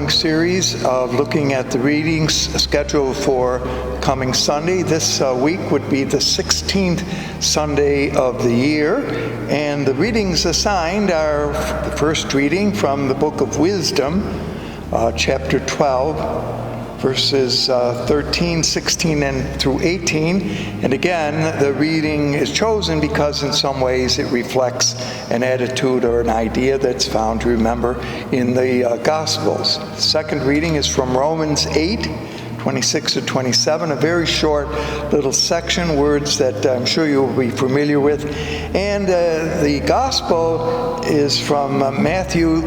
ongoing series of looking at the readings scheduled for coming Sunday. This week would be the 16th Sunday of the year, and the readings assigned are the first reading from the book of Wisdom, chapter 12, verses 13, 16, and through 18. And again, the reading is chosen because in some ways it reflects an attitude or an idea that's found, remember, in the Gospels. The second reading is from Romans 8, 26 to 27, a very short little section, words that I'm sure you'll be familiar with. And the Gospel is from Matthew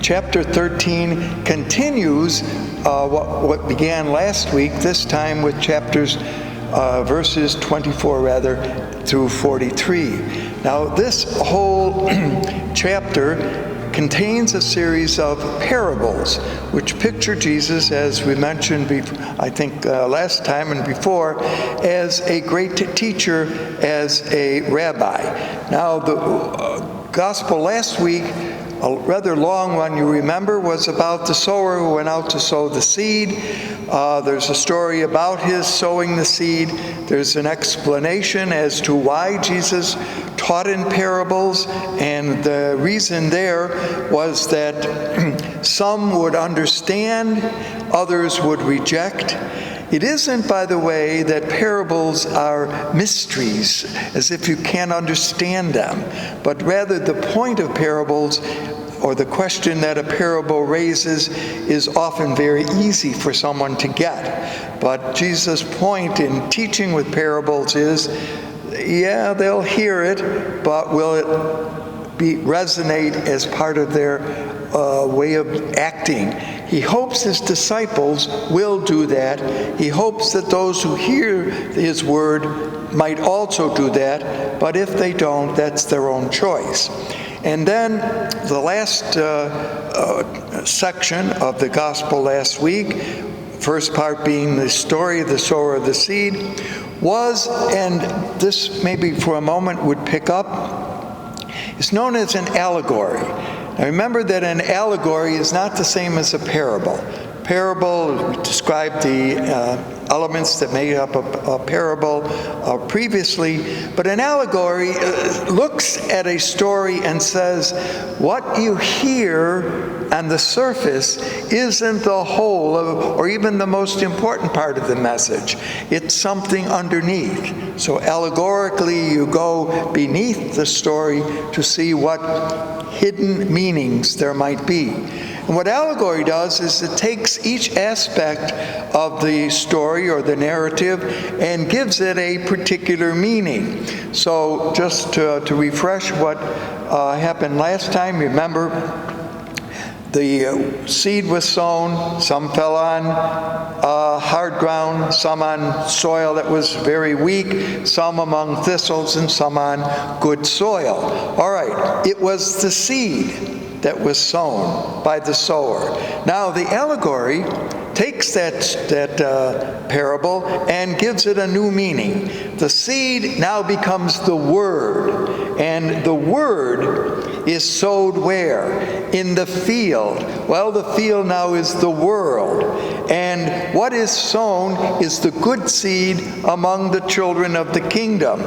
chapter 13, continues what began last week, this time with verses 24 through 43. Now, this whole chapter contains a series of parables which picture Jesus, as we mentioned, I think last time and before, as a great teacher, as a rabbi. Now, the gospel last week, a rather long one, you remember, was about the sower who went out to sow the seed. There's a story about his sowing the seed. There's an explanation as to why Jesus taught in parables, and the reason there was that some would understand, others would reject. It isn't, by the way, that parables are mysteries, as if you can't understand them, but rather the point of parables, or the question that a parable raises, is often very easy for someone to get. But Jesus' point in teaching with parables is, yeah, they'll hear it, but will it resonate as part of their way of acting? He hopes his disciples will do that. He hopes that those who hear his word might also do that, but if they don't, that's their own choice. And then the last section of the gospel last week, first part being the story of the sower of the seed, was, and this maybe for a moment would pick up, is known as an allegory. Now remember that an allegory is not the same as a parable. Parable, we described the elements that made up a parable previously, but an allegory looks at a story and says, what you hear on the surface isn't the whole or even the most important part of the message. It's something underneath. So allegorically, you go beneath the story to see what hidden meanings there might be. And what allegory does is it takes each aspect of the story or the narrative and gives it a particular meaning. So just to refresh what happened last time, remember the seed was sown, some fell on hard ground, some on soil that was very weak, some among thistles, and some on good soil. All right, it was the seed that was sown by the sower. Now the allegory takes that parable and gives it a new meaning. The seed now becomes the word, and the word is sowed where? In the field. Well, the field now is the world, and what is sown is the good seed among the children of the kingdom.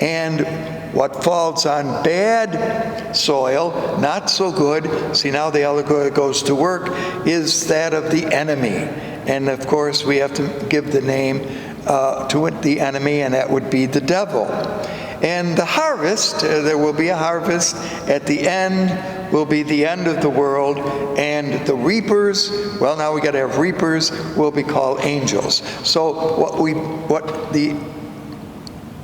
And what falls on bad soil, not so good, see now the allegory goes to work, is that of the enemy. And of course we have to give the name to it, the enemy, and that would be the devil. And the harvest, there will be a harvest at the end, will be the end of the world, and the reapers, well now we got to have reapers, will be called angels. So what the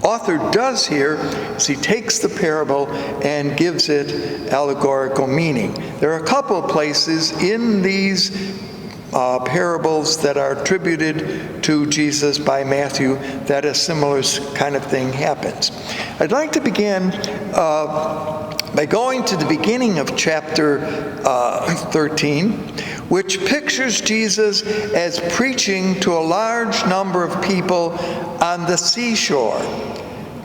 author does here is he takes the parable and gives it allegorical meaning. There are a couple of places in these parables that are attributed to Jesus by Matthew that a similar kind of thing happens. I'd like to begin by going to the beginning of chapter 13, which pictures Jesus as preaching to a large number of people on the seashore.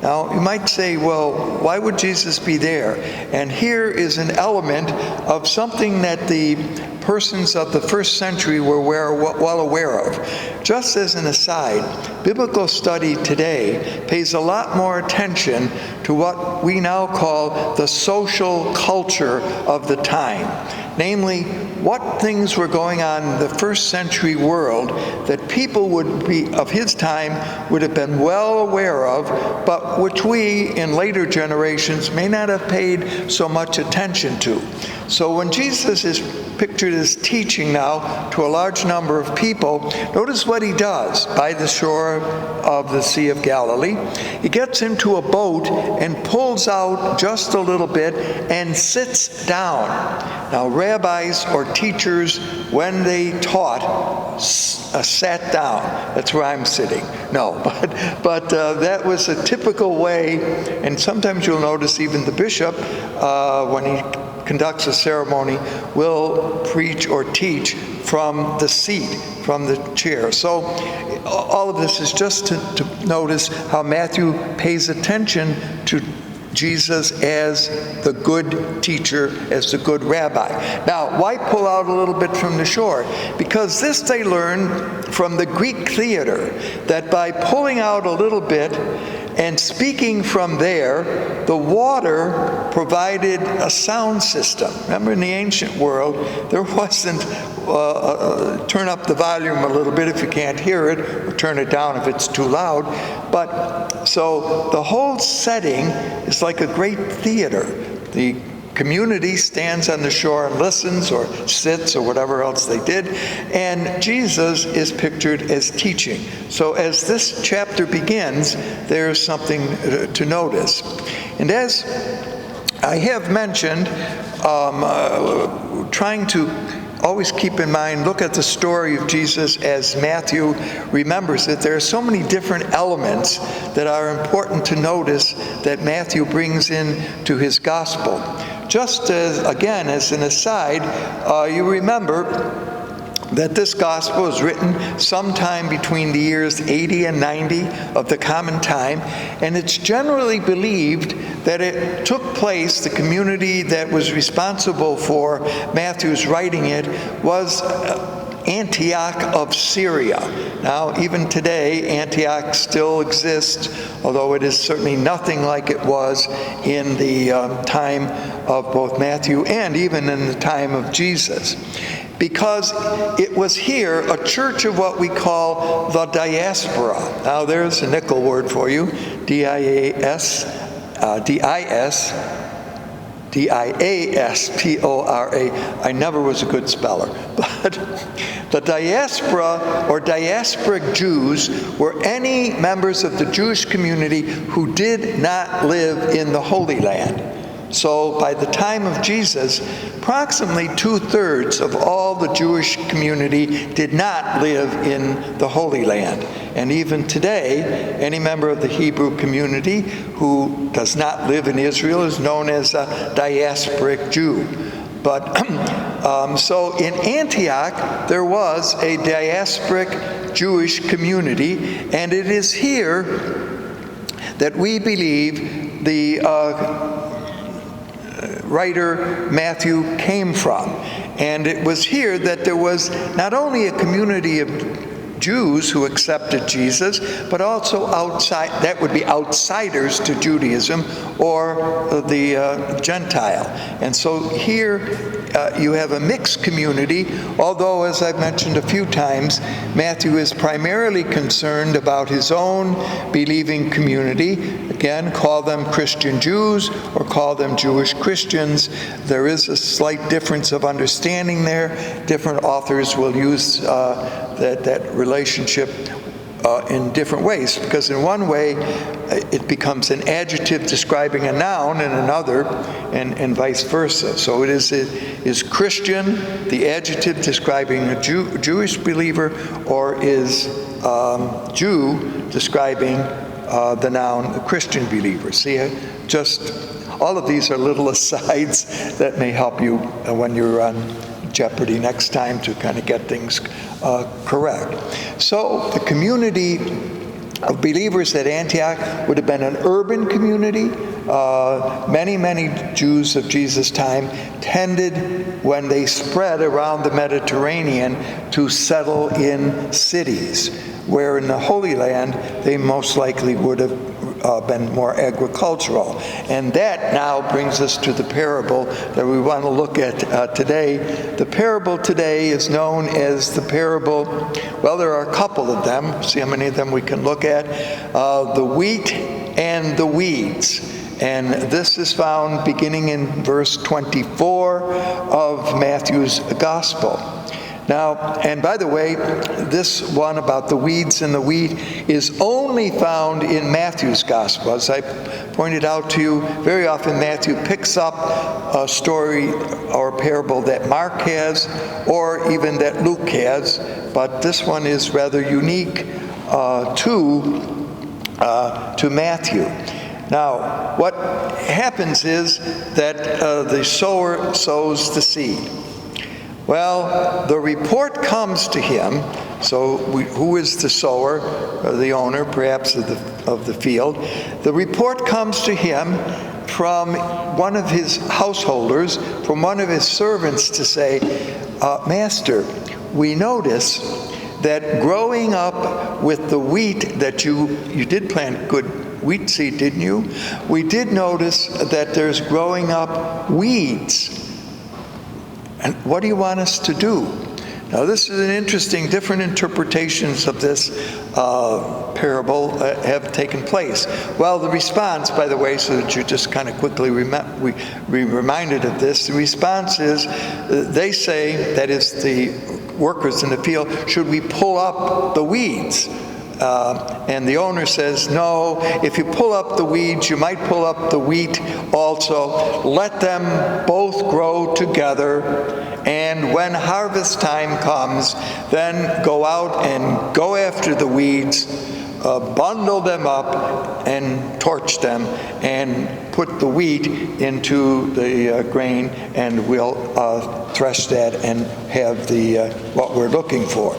Now, you might say, well, why would Jesus be there? And here is an element of something that the persons of the first century were well aware of. Just as an aside, biblical study today pays a lot more attention to what we now call the social culture of the time. Namely, what things were going on in the first century world that people would be of his time would have been well aware of, but which we in later generations may not have paid so much attention to. So when Jesus is pictured as teaching now to a large number of people, notice what he does by the shore of the Sea of Galilee. He gets into a boat and pulls out just a little bit and sits down. Now, rabbis or teachers, when they taught, sat down. That's where I'm sitting. No, but that was a typical way, and sometimes you'll notice even the bishop, when he conducts a ceremony, will preach or teach from the seat, from the chair. So all of this is just to notice how Matthew pays attention to Jesus as the good teacher, as the good rabbi. Now, why pull out a little bit from the shore? Because this they learn from the Greek theater, that by pulling out a little bit and speaking from there, the water provided a sound system. Remember, in the ancient world, there wasn't turn up the volume a little bit if you can't hear it, or turn it down if it's too loud. But so the whole setting is like a great theater. The community stands on the shore and listens or sits or whatever else they did, and Jesus is pictured as teaching. So as this chapter begins, there's something to notice. And as I have mentioned, trying to always keep in mind, look at the story of Jesus as Matthew remembers it. There are so many different elements that are important to notice that Matthew brings in to his gospel. Just as, again, as an aside, you remember that this gospel was written sometime between the years 80 and 90 of the common time, and it's generally believed that it took place, the community that was responsible for Matthew's writing it was Antioch of Syria. Now, even today, Antioch still exists, although it is certainly nothing like it was in the time of both Matthew and even in the time of Jesus. Because it was here a church of what we call the diaspora. Now, there's a nickel word for you, D-I-A-S-P-O-R-A. I never was a good speller. But the diaspora or diasporic Jews were any members of the Jewish community who did not live in the Holy Land. So by the time of Jesus, approximately 2/3 of all the Jewish community did not live in the Holy Land. And even today, any member of the Hebrew community who does not live in Israel is known as a diasporic Jew. But so in Antioch, there was a diasporic Jewish community, and it is here that we believe the writer Matthew came from. And it was here that there was not only a community of Jews who accepted Jesus, but also outside, that would be outsiders to Judaism or the Gentile. And so here you have a mixed community, although, as I've mentioned a few times, Matthew is primarily concerned about his own believing community. Again, call them Christian Jews or call them Jewish Christians. There is a slight difference of understanding there. Different authors will use that relationship in different ways, because in one way it becomes an adjective describing a noun, and another, and vice versa. So it is Christian the adjective describing a Jewish believer, or is Jew describing the noun a Christian believer? See, just all of these are little asides that may help you when you're on Jeopardy next time to kind of get things correct. So the community of believers at Antioch would have been an urban community, Many Jews of Jesus' time tended, when they spread around the Mediterranean, to settle in cities, where in the Holy Land they most likely would have been more agricultural. And that now brings us to the parable that we want to look at today. The parable today is known as the parable, well, there are a couple of them. See how many of them we can look at. The wheat and the weeds. And this is found beginning in verse 24 of Matthew's Gospel. Now, and by the way, this one about the weeds and the wheat is only found in Matthew's Gospel. As I pointed out to you, very often Matthew picks up a story or a parable that Mark has, or even that Luke has, but this one is rather unique to Matthew. Now, what happens is that the sower sows the seed. Well, the report comes to him. So who is the sower, or the owner, perhaps, of the field? The report comes to him from one of his householders, from one of his servants, to say, Master, we notice that growing up with the wheat that you did plant good wheat seed, didn't you? We did notice that there's growing up weeds. And what do you want us to do? Now, this is an interesting, different interpretations of this parable have taken place. Well, the response, by the way, so that you just kind of quickly be reminded of this, the response is, they say, that is the workers in the field, should we pull up the weeds? And the owner says, no, if you pull up the weeds, you might pull up the wheat also. Let them both grow together, and when harvest time comes, then go out and go after the weeds, bundle them up and torch them, and put the wheat into the grain, and we'll thresh that and have the what we're looking for.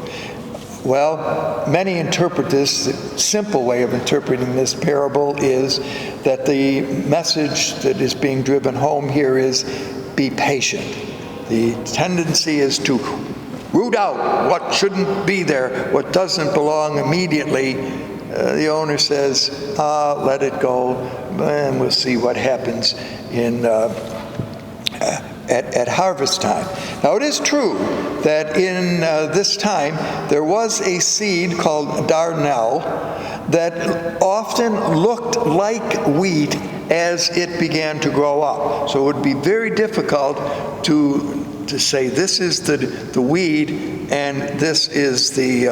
Well, many interpret this, the simple way of interpreting this parable is that the message that is being driven home here is be patient. The tendency is to root out what shouldn't be there, what doesn't belong immediately. The owner says, let it go, and we'll see what happens in at harvest time. Now, it is true that in this time there was a seed called darnel that often looked like wheat as it began to grow up. So it would be very difficult to say this is the weed and this is the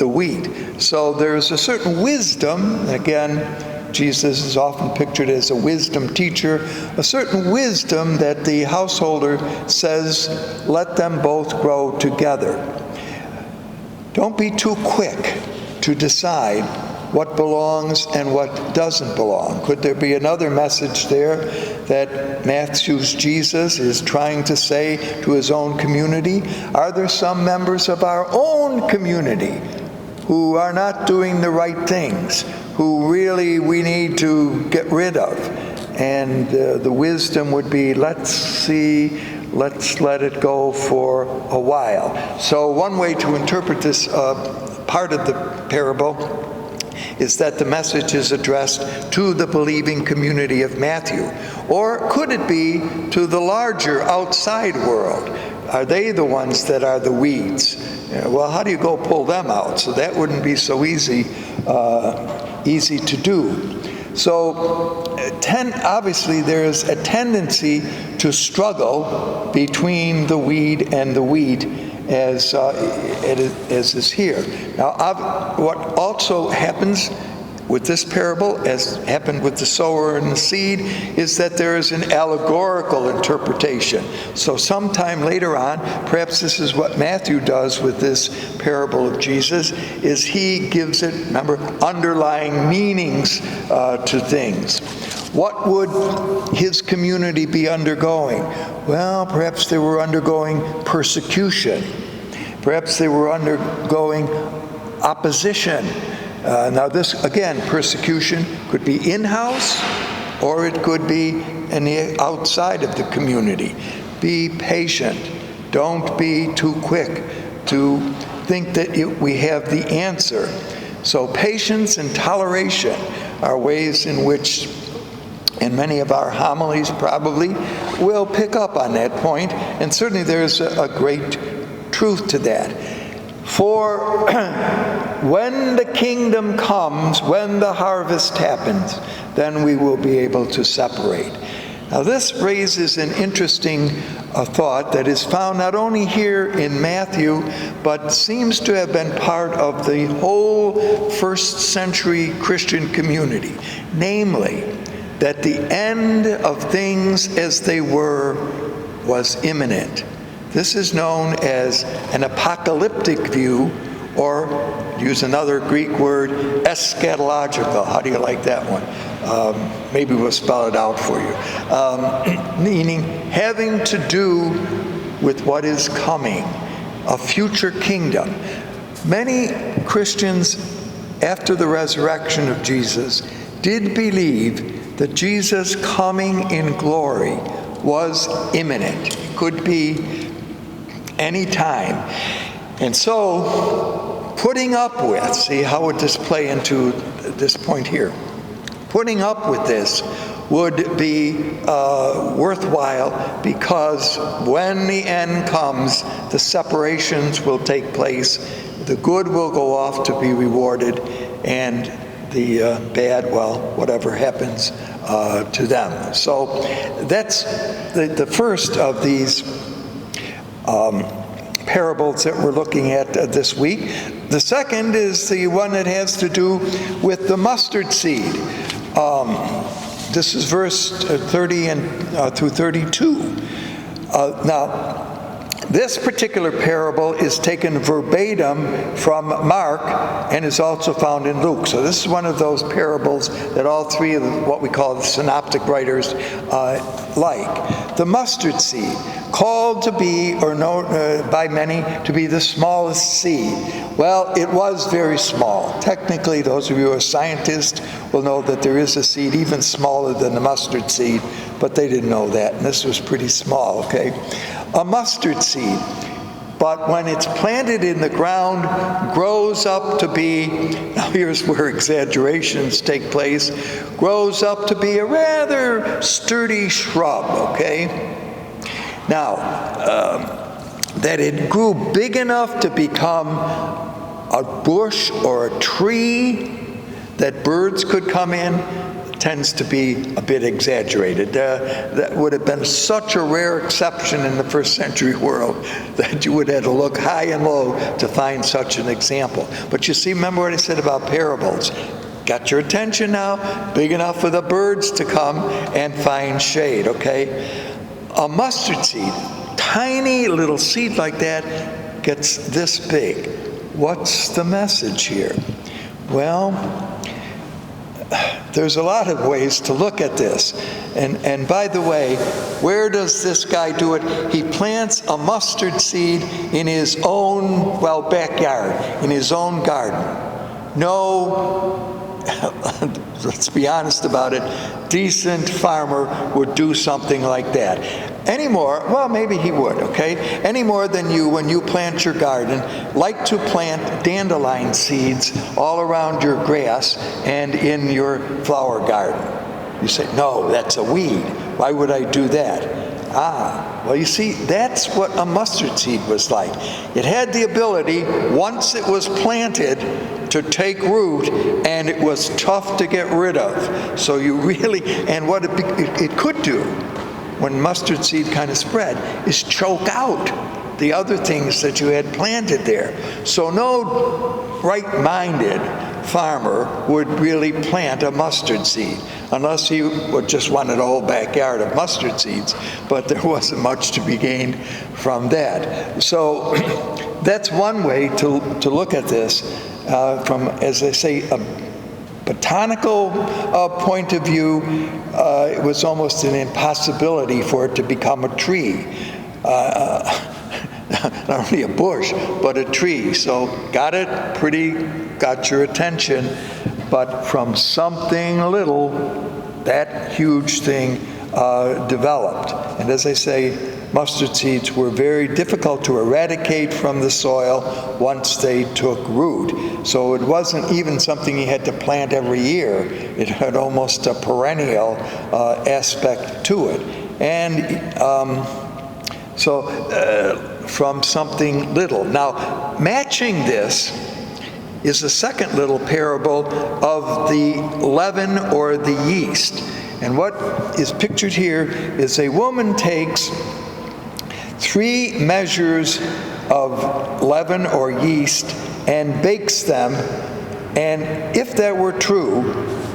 wheat. So there's a certain wisdom, again, Jesus is often pictured as a wisdom teacher, a certain wisdom that the householder says, let them both grow together. Don't be too quick to decide what belongs and what doesn't belong. Could there be another message there that Matthew's Jesus is trying to say to his own community? Are there some members of our own community who are not doing the right things, who really we need to get rid of? And the wisdom would be, let's let it go for a while. So one way to interpret this part of the parable is that the message is addressed to the believing community of Matthew. Or could it be to the larger outside world? Are they the ones that are the weeds? Well, how do you go pull them out? So that wouldn't be so easy to do. So obviously there is a tendency to struggle between the weed and the wheat as is here. Now, what also happens with this parable, as happened with the sower and the seed, is that there is an allegorical interpretation. So sometime later on, perhaps this is what Matthew does with this parable of Jesus, is he gives it, remember, underlying meanings to things. What would his community be undergoing? Well, perhaps they were undergoing persecution. Perhaps they were undergoing opposition. Now this, again, persecution could be in-house, or it could be in the outside of the community. Be patient. Don't be too quick to think that we have the answer. So patience and toleration are ways in which, and many of our homilies probably will pick up on that point, and certainly there's a great truth to that. For when the kingdom comes, when the harvest happens, then we will be able to separate. Now this raises an interesting thought that is found not only here in Matthew, but seems to have been part of the whole first century Christian community. Namely, that the end of things as they were was imminent. This is known as an apocalyptic view, or use another Greek word, eschatological. How do you like that one? Maybe we'll spell it out for you. Meaning having to do with what is coming, a future kingdom. Many Christians, after the resurrection of Jesus, did believe that Jesus coming in glory was imminent. It could be any time. And so, putting up with, see how would this play into this point here? Putting up with this would be worthwhile, because when the end comes, the separations will take place, the good will go off to be rewarded, and the bad, well, whatever happens to them. So that's the first of these parables that we're looking at this week. The second is the one that has to do with the mustard seed. This is verse 30 and through 32. Now, this particular parable is taken verbatim from Mark and is also found in Luke. So this is one of those parables that all three of what we call the synoptic writers like. The mustard seed, called to be, or known by many to be the smallest seed. Well, it was very small. Technically, those of you who are scientists will know that there is a seed even smaller than the mustard seed, but they didn't know that, and this was pretty small, okay? A mustard seed, but when it's planted in the ground, grows up to be, now here's where exaggerations take place, grows up to be a rather sturdy shrub, okay? Now, that it grew big enough to become a bush or a tree that birds could come in tends to be a bit exaggerated. That would have been such a rare exception in the first century world that you would have to look high and low to find such an example. But you see, remember what I said about parables. Got your attention now? Big enough for the birds to come and find shade, okay? A mustard seed, tiny little seed like that, gets this big. What's the message here? Well, there's a lot of ways to look at this. And by the way, where does this guy do it? He plants a mustard seed in his own, well, backyard, in his own garden. No, let's be honest about it, decent farmer would do something like that. Any more, well, maybe he would, okay? Any more than you, when you plant your garden, like to plant dandelion seeds all around your grass and in your flower garden. You say, no, that's a weed. Why would I do that? Well, you see, that's what a mustard seed was like. It had the ability, once it was planted, to take root, and it was tough to get rid of. So you really, and what it could do, when mustard seed kind of spread, is choke out the other things that you had planted there. So no right-minded farmer would really plant a mustard seed, unless he would just wanted a whole backyard of mustard seeds, but there wasn't much to be gained from that. So that's one way to look at this from, as I say, a botanical point of view. It was almost an impossibility for it to become a tree. Not only a bush, but a tree. So got it, got your attention, but from something little that huge thing developed. And as I say, mustard seeds were very difficult to eradicate from the soil once they took root. So it wasn't even something you had to plant every year. It had almost a perennial aspect to it. And from something little. Now, matching this is the second little parable of the leaven or the yeast. And what is pictured here is a woman takes 3 measures of leaven or yeast and bakes them. And if that were true,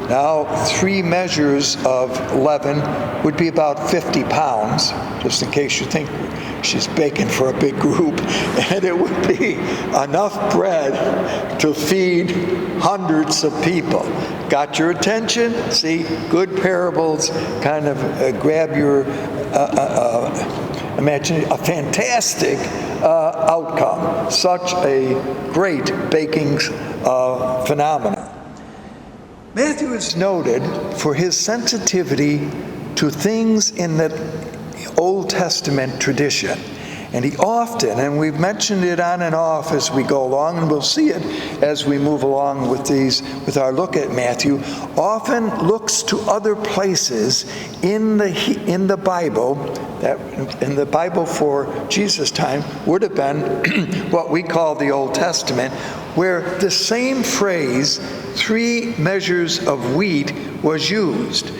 now 3 measures of leaven would be about 50 pounds, just in case you think she's baking for a big group, and it would be enough bread to feed hundreds of people. Got your attention? See, good parables kind of grab your imagine a fantastic outcome, such a great baking phenomenon. Matthew is noted for his sensitivity to things in the Old Testament tradition. And he often, and we've mentioned it on and off as we go along, and we'll see it as we move along with our look at Matthew, often looks to other places in the Bible, that in the Bible for Jesus' time would have been what we call the Old Testament, where the same phrase, 3 measures of wheat, was used.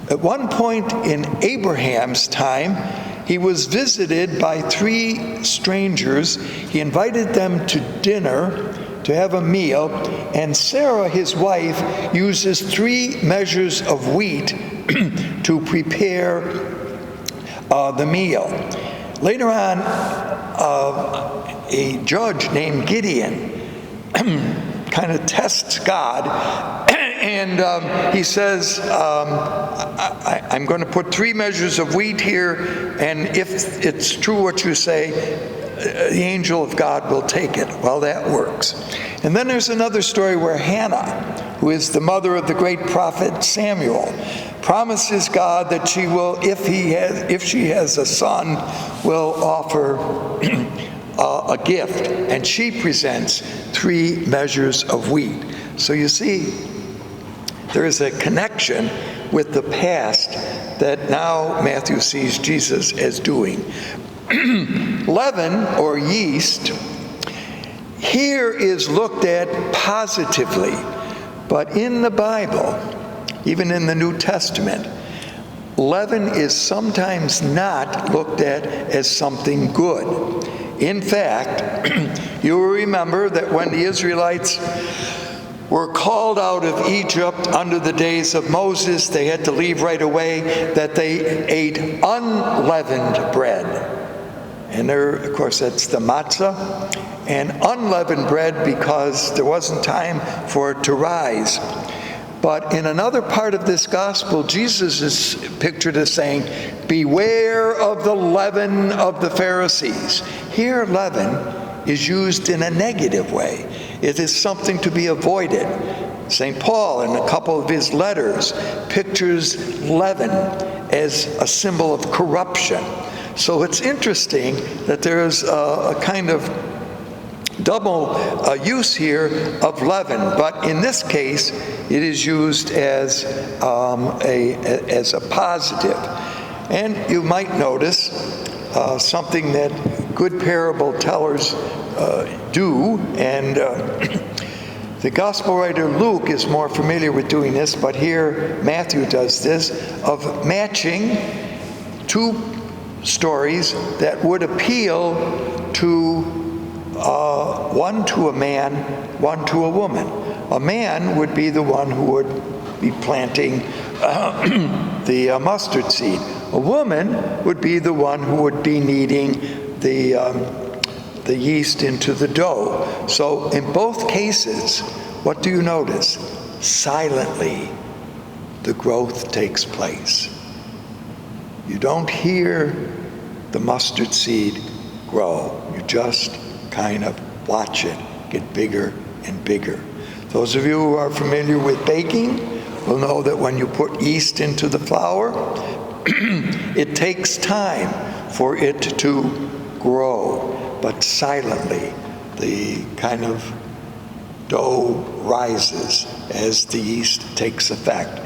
At one point in Abraham's time, he was visited by 3 strangers. He invited them to dinner, to have a meal, and Sarah, his wife, uses 3 measures of wheat to prepare the meal. Later on, a judge named Gideon kind of tests God, and he says, I'm going to put 3 measures of wheat here, and if it's true what you say, the angel of God will take it. Well, that works. And then there's another story where Hannah, who is the mother of the great prophet Samuel, promises God that she will, if she has a son, will offer a gift, and she presents 3 measures of wheat. So you see, there is a connection with the past that now Matthew sees Jesus as doing. Leaven or yeast here is looked at positively, but in the Bible, even in the New Testament, leaven is sometimes not looked at as something good. In fact, you will remember that when the Israelites were called out of Egypt under the days of Moses, they had to leave right away, that they ate unleavened bread. And there, of course, that's the matzah. And unleavened bread because there wasn't time for it to rise. But in another part of this gospel, Jesus is pictured as saying, beware of the leaven of the Pharisees. Here, leaven is used in a negative way. It is something to be avoided. St. Paul, in a couple of his letters, pictures leaven as a symbol of corruption. So it's interesting that there's a kind of double use here of leaven, but in this case, it is used as a positive. And you might notice something that good parable tellers do, and the gospel writer Luke is more familiar with doing this, but here Matthew does this, of matching 2 stories that would appeal to one to a man, one to a woman. A man would be the one who would be planting the mustard seed. A woman would be the one who would be kneading the yeast into the dough. So in both cases, what do you notice? Silently, the growth takes place. You don't hear the mustard seed grow. You just kind of watch it get bigger and bigger. Those of you who are familiar with baking will know that when you put yeast into the flour, it takes time for it to grow, but silently the kind of dough rises as the yeast takes effect.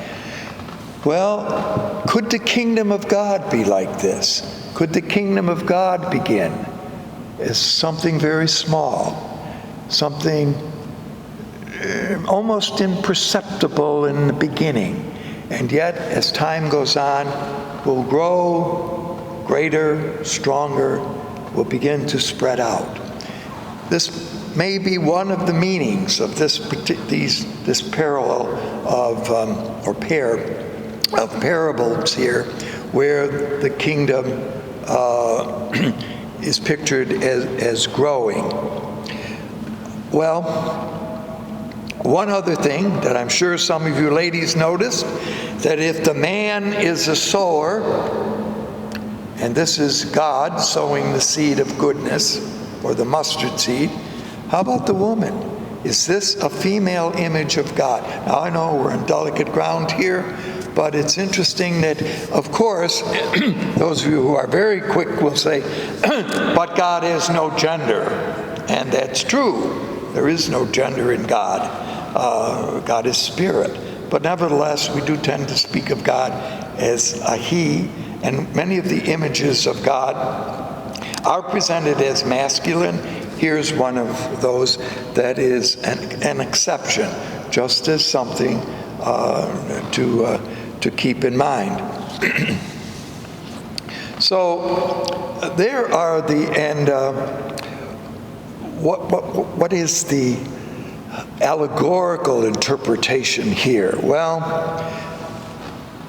Well, could the kingdom of God be like this? Could the kingdom of God begin as something very small, something almost imperceptible in the beginning, and yet as time goes on will grow greater, stronger, will begin to spread out? This may be one of the meanings of this parallel of or pair of parables here, where the kingdom is pictured as growing. Well, one other thing that I'm sure some of you ladies noticed, that if the man is a sower, and this is God sowing the seed of goodness, or the mustard seed, how about the woman? Is this a female image of God? Now I know we're on delicate ground here, but it's interesting that, of course, those of you who are very quick will say, but God has no gender. And that's true. There is no gender in God. God is spirit. But nevertheless, we do tend to speak of God as a he, and many of the images of God are presented as masculine. Here's one of those that is an exception, just as something to keep in mind. So there are what is the allegorical interpretation here? Well,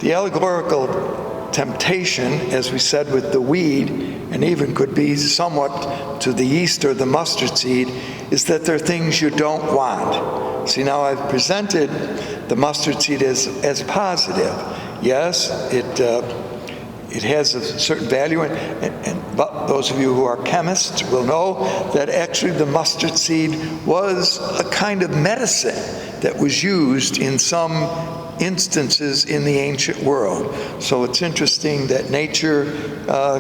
the allegorical temptation, as we said with the weed, and even could be somewhat to the yeast or the mustard seed, is that there are things you don't want. See, now I've presented the mustard seed as positive. Yes, it has a certain value, but those of you who are chemists will know that actually the mustard seed was a kind of medicine that was used in some instances in the ancient world. So it's interesting that nature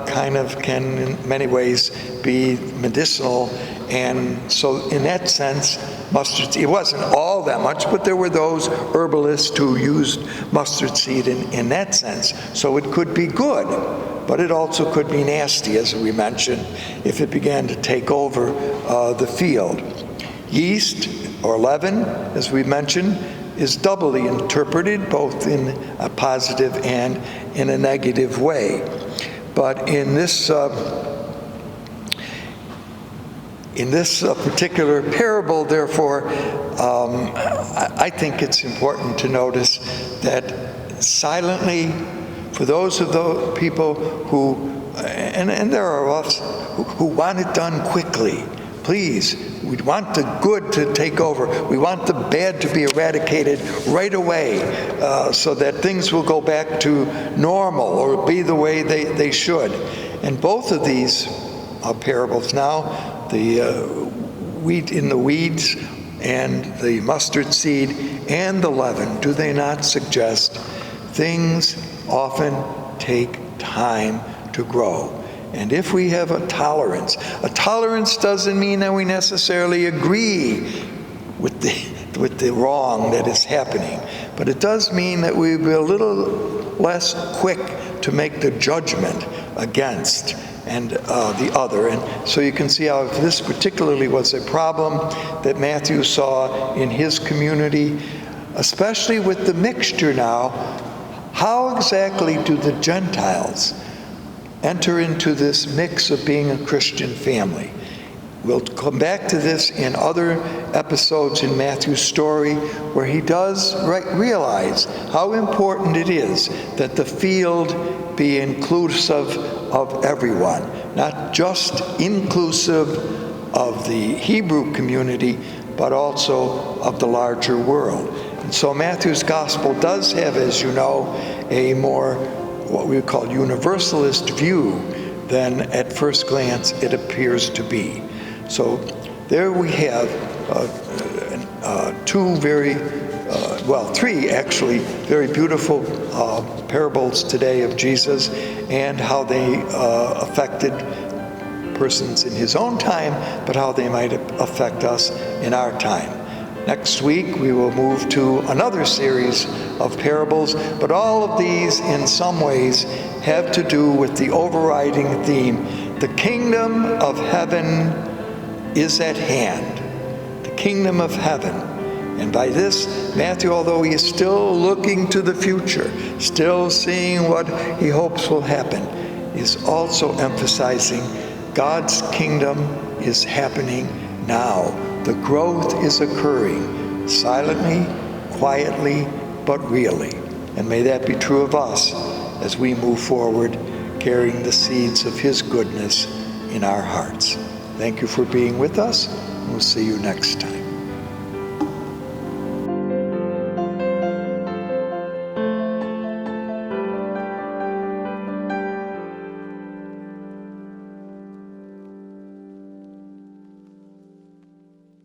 kind of can in many ways be medicinal, and so in that sense mustard seed, it wasn't all that much, but there were those herbalists who used mustard seed in that sense. So it could be good, but it also could be nasty, as we mentioned, if it began to take over the field. Yeast or leaven, as we mentioned, is doubly interpreted, both in a positive and in a negative way. But in this particular parable, therefore, I think it's important to notice that silently, for those of the people who, and there are us, who want it done quickly, please, we want the good to take over. We want the bad to be eradicated right away, so that things will go back to normal or be the way they should. And both of these parables now, the wheat in the weeds and the mustard seed and the leaven, do they not suggest things often take time to grow? And if we have a tolerance doesn't mean that we necessarily agree with the wrong that is happening, but it does mean that we be a little less quick to make the judgment against and the other. And so you can see how if this particularly was a problem that Matthew saw in his community, especially with the mixture now, how exactly do the Gentiles enter into this mix of being a Christian family? We'll come back to this in other episodes in Matthew's story, where he does realize how important it is that the field be inclusive of everyone, not just inclusive of the Hebrew community, but also of the larger world. And so Matthew's gospel does have, as you know, a more what we would call universalist view than at first glance it appears to be. So there we have two very three actually very beautiful parables today of Jesus and how they affected persons in his own time, but how they might affect us in our time. Next week, we will move to another series of parables, but all of these, in some ways, have to do with the overriding theme. The kingdom of heaven is at hand. The kingdom of heaven. And by this, Matthew, although he is still looking to the future, still seeing what he hopes will happen, is also emphasizing God's kingdom is happening now. The growth is occurring silently, quietly, but really. And may that be true of us as we move forward, carrying the seeds of his goodness in our hearts. Thank you for being with us, and we'll see you next time.